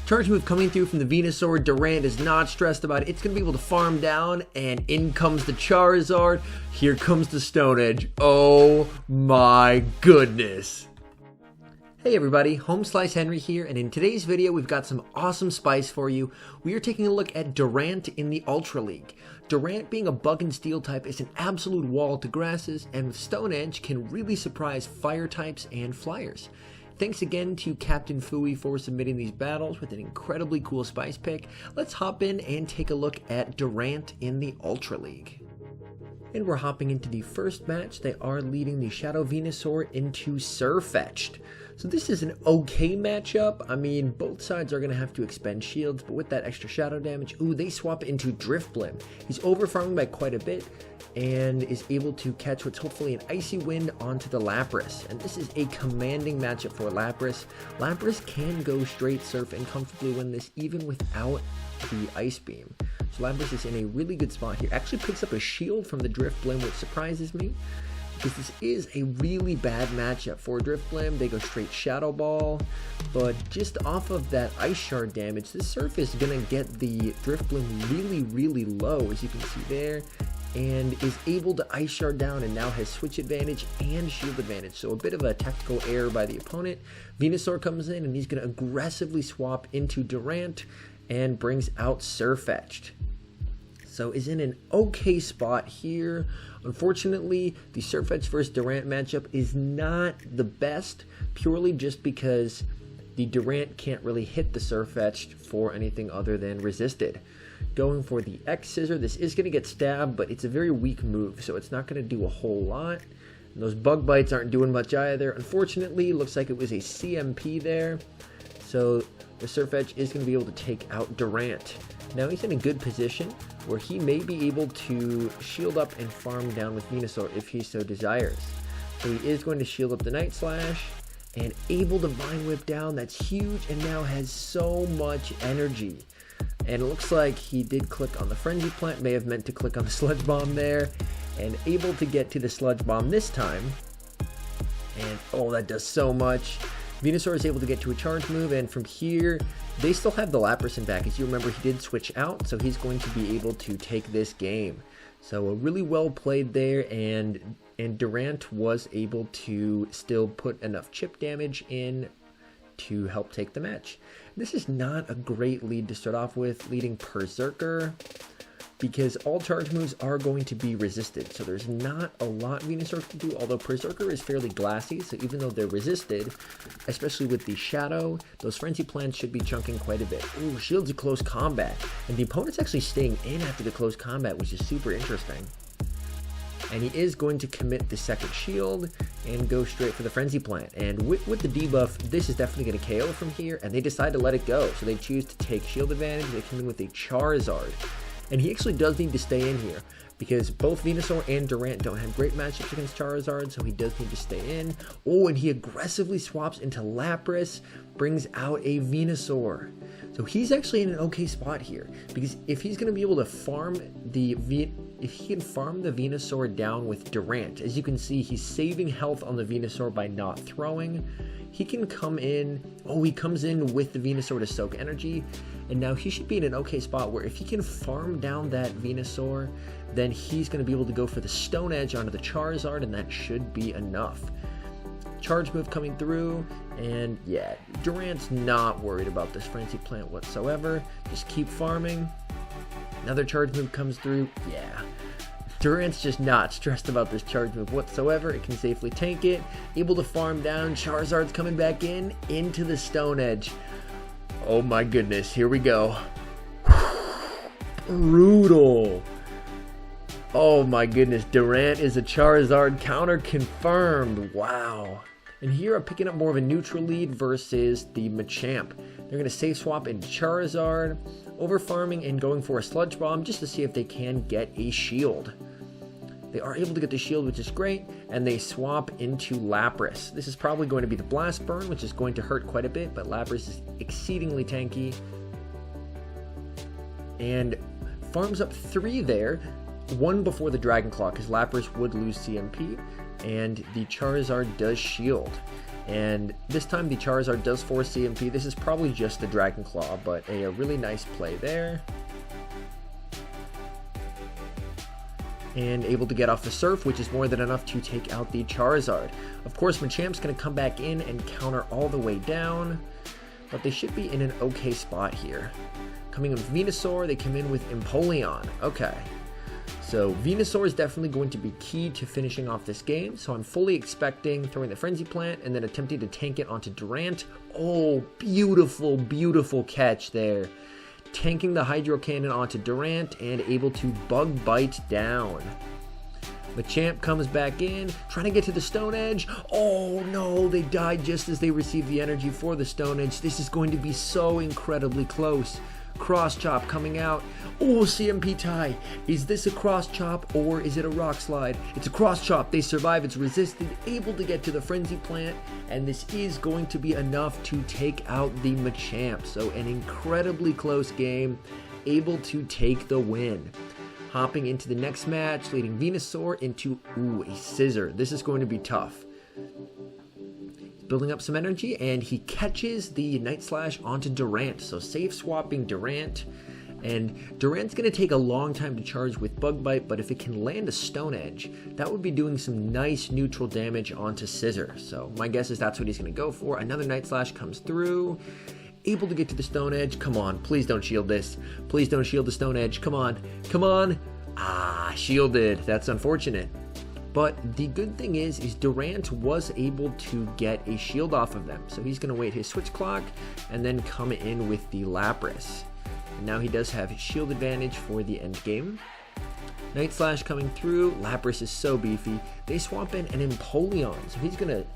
Charge move coming through from the Venusaur. Durant is not stressed about it. It's going to be able to farm down, and in comes the Charizard. Here comes the Stone Edge. Oh my goodness. Hey everybody, HomeSliceHenry here, and in today's video we've got some awesome spice for you. We are taking a look at Durant in the Ultra League. Durant, being a bug and steel type, is an absolute wall to grasses, and with Stone Edge can really surprise fire types and flyers. Thanks again to Captain Fooey for submitting these battles with an incredibly cool spice pick. Let's hop in and take a look at Durant in the Ultra League. And we're hopping into the first match. They are leading the Shadow Venusaur into Surfetched. So this is an okay matchup. I mean, both sides are going to have to expend shields, but with that extra shadow damage, ooh, they swap into Drifblim. He's over-farming by quite a bit and is able to catch what's hopefully an Icy Wind onto the Lapras. And this is a commanding matchup for Lapras. Lapras can go straight Surf and comfortably win this even without the Ice Beam. So Lapras is in a really good spot here. Actually picks up a shield from the Drifblim, which surprises me, because this is a really bad matchup for Drifblim. They go straight Shadow Ball, but just off of that Ice Shard damage, this Surf is going to get the Drifblim really low, as you can see there, and is able to Ice Shard down and now has Switch advantage and Shield advantage. So a bit of a tactical error by the opponent. Venusaur comes in and he's going to aggressively swap into Durant and brings out Surfetched. So is in an okay spot here. Unfortunately, the Surfetched versus Durant matchup is not the best, purely just because the Durant can't really hit the Surfetched for anything other than resisted. Going for the X-Scizor, this is going to get stabbed, but it's a very weak move, so it's not going to do a whole lot. And those Bug Bites aren't doing much either. Unfortunately, looks like it was a CMP there, so the Surfetched is going to be able to take out Durant. Now he's in a good position where he may be able to shield up and farm down with Venusaur if he so desires. So he is going to shield up the Night Slash and able to Vine Whip down. That's huge, and now has so much energy. And it looks like he did click on the Frenzy Plant, may have meant to click on the Sludge Bomb there, and able to get to the Sludge Bomb this time. And oh, that does so much. Venusaur is able to get to a charge move, and from here, they still have the Lapras in back. As you remember, he did switch out, so he's going to be able to take this game. So a really well played there, and Durant was able to still put enough chip damage in to help take the match. This is not a great lead to start off with, leading Berserker, because all charge moves are going to be resisted. So there's not a lot Venusaur can do, although Berserker is fairly glassy, so even though they're resisted, especially with the Shadow, those Frenzy Plants should be chunking quite a bit. Ooh, shields of close combat. And the opponent's actually staying in after the close combat, which is super interesting. And he is going to commit the second shield and go straight for the Frenzy Plant. And with the debuff, this is definitely going to KO from here, and they decide to let it go. So they choose to take shield advantage. They come in with a Charizard. And he actually does need to stay in here, because both Venusaur and Durant don't have great matchups against Charizard, so he does need to stay in. Oh, and he aggressively swaps into Lapras, brings out a Venusaur. So he's actually in an okay spot here, because if he's going to be able to farm if he can farm the Venusaur down with Durant, as you can see, he's saving health on the Venusaur by not throwing. He can come in, oh, he comes in with the Venusaur to soak energy, and now he should be in an okay spot where if he can farm down that Venusaur, then he's going to be able to go for the Stone Edge onto the Charizard, and that should be enough. Charge move coming through, and yeah, Durant's not worried about this Frenzy Plant whatsoever. Just keep farming. Another charge move comes through. Yeah, Durant's just not stressed about this charge move whatsoever. It can safely tank it. Able to farm down. Charizard's coming back in into the Stone Edge. Oh my goodness, here we go. Brutal. Oh my goodness, Durant is a Charizard counter confirmed. Wow. And here I'm picking up more of a neutral lead versus the Machamp. They're going to safe swap into Charizard, over farming and going for a Sludge Bomb just to see if they can get a shield. They are able to get the shield, which is great, and they swap into Lapras. This is probably going to be the Blast Burn, which is going to hurt quite a bit, but Lapras is exceedingly tanky. And farms up 3 there, 1 before the Dragon Claw, because Lapras would lose CMP, and the Charizard does shield. And this time the Charizard does force CMP. This is probably just the Dragon Claw, but a really nice play there. And able to get off the Surf, which is more than enough to take out the Charizard. Of course, Machamp's going to come back in and counter all the way down, but they should be in an okay spot here. Coming in with Venusaur, they come in with Empoleon. Okay, so Venusaur is definitely going to be key to finishing off this game, so I'm fully expecting throwing the Frenzy Plant and then attempting to tank it onto Durant. Oh, beautiful, beautiful catch there. Tanking the Hydro Cannon onto Durant and able to Bug Bite down. Machamp comes back in, trying to get to the Stone Edge. Oh no, they died just as they received the energy for the Stone Edge. This is going to be so incredibly close. Cross Chop coming out. Oh, CMP tie. Is this a Cross Chop or is it a Rock Slide? It's a Cross Chop. They survive. It's resisted, able to get to the Frenzy Plant, and this is going to be enough to take out the Machamp. So an incredibly close game, able to take the win. Hopping into the next match, leading Venusaur into, a Scizor. This is going to be tough. Building up some energy, and he catches the Night Slash onto Durant. So safe swapping Durant, and Durant's going to take a long time to charge with Bug Bite, but if it can land a Stone Edge, that would be doing some nice neutral damage onto Scizor. So my guess is that's what he's going to go for. Another Night Slash comes through, able to get to the Stone Edge. Come on, please don't shield this. Please don't shield the Stone Edge. Come on, come on. Ah, shielded. That's unfortunate. But the good thing is Durant was able to get a shield off of them. So he's going to wait his switch clock and then come in with the Lapras. And now he does have shield advantage for the end game. Night Slash coming through. Lapras is so beefy. They swap in an Empoleon. So he's going to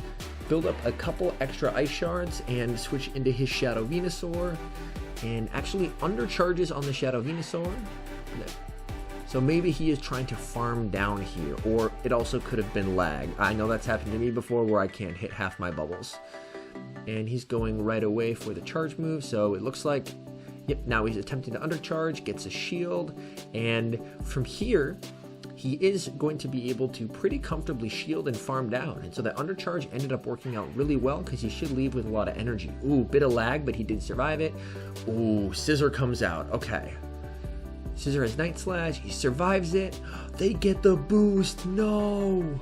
build up a couple extra Ice Shards and switch into his Shadow Venusaur. And actually undercharges on the Shadow Venusaur. So maybe he is trying to farm down here, or it also could have been lag. I know that's happened to me before where I can't hit half my bubbles. And he's going right away for the charge move, so it looks like, yep, now he's attempting to undercharge, gets a shield, and from here, he is going to be able to pretty comfortably shield and farm down. And so that undercharge ended up working out really well because he should leave with a lot of energy. Ooh, bit of lag, but he did survive it. Ooh, Scizor comes out, okay. Scizor has Night Slash, he survives it. They get the boost, no.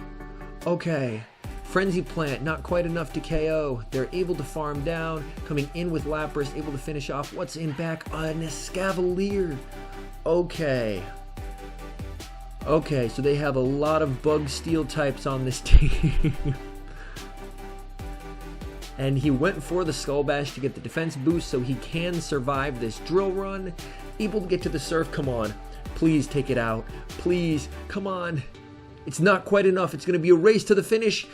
Okay, Frenzy Plant, not quite enough to KO. They're able to farm down, coming in with Lapras, able to finish off. What's in back? An escavalier. Okay. Okay, so they have a lot of Bug Steel types on this team. And he went for the Skull Bash to get the defense boost so he can survive this drill run. Able to get to the Surf, come on. Please take it out. Please, come on. It's not quite enough. It's going to be a race to the finish.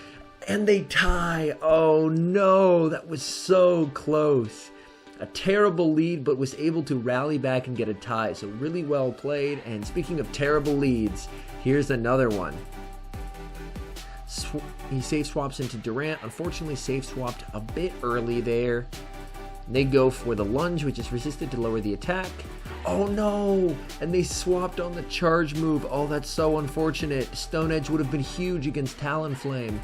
And they tie. Oh no, that was so close. A terrible lead, but was able to rally back and get a tie. So really well played. And speaking of terrible leads, here's another one. He safe swaps into Durant. Unfortunately, safe swapped a bit early there. They go for the lunge, which is resisted to lower the attack. Oh no! And they swapped on the charge move. Oh, that's so unfortunate. Stone Edge would have been huge against Talonflame.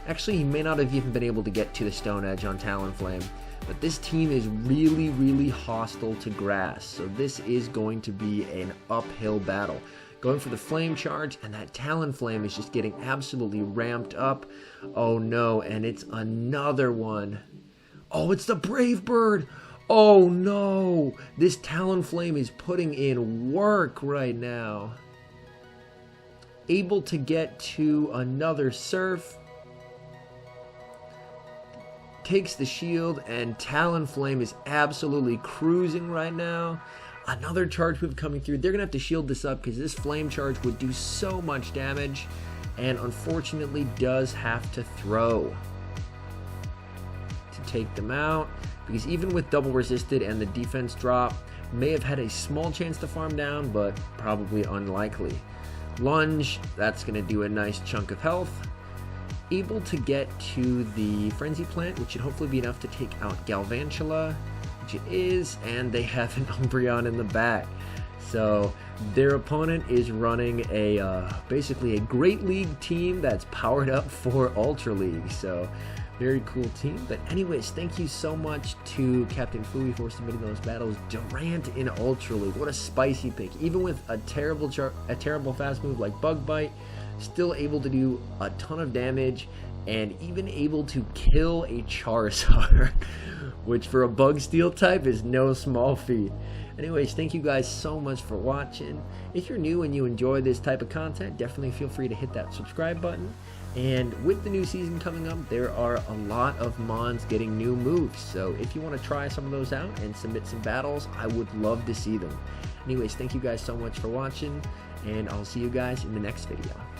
Actually, he may not have even been able to get to the Stone Edge on Talonflame. But this team is really, really hostile to grass. So this is going to be an uphill battle. Going for the Flame Charge, and that Talonflame is just getting absolutely ramped up. Oh no, and it's another one. Oh, it's the Brave Bird. Oh no, this Talonflame is putting in work right now. Able to get to another Surf. Takes the shield, and Talonflame is absolutely cruising right now. Another charge move coming through. They're going to have to shield this up because this Flame Charge would do so much damage, and unfortunately does have to throw to take them out, because even with double resisted and the defense drop, may have had a small chance to farm down, but probably unlikely. Lunge, that's going to do a nice chunk of health. Able to get to the Frenzy Plant, which should hopefully be enough to take out Galvantula, which it is, and they have an Umbreon in the back. So their opponent is running a basically a Great League team that's powered up for Ultra League. So Very cool team. But anyways, thank you so much to Captain Fooey for submitting those battles. Durant in Ultra League. What a spicy pick. Even with a terrible fast move like Bug Bite, still able to do a ton of damage and even able to kill a Charizard, which for a Bug Steel type is no small feat. Anyways, thank you guys so much for watching. If you're new and you enjoy this type of content, definitely feel free to hit that subscribe button. And with the new season coming up, there are a lot of mons getting new moves. So if you want to try some of those out and submit some battles, I would love to see them. Anyways, thank you guys so much for watching, and I'll see you guys in the next video.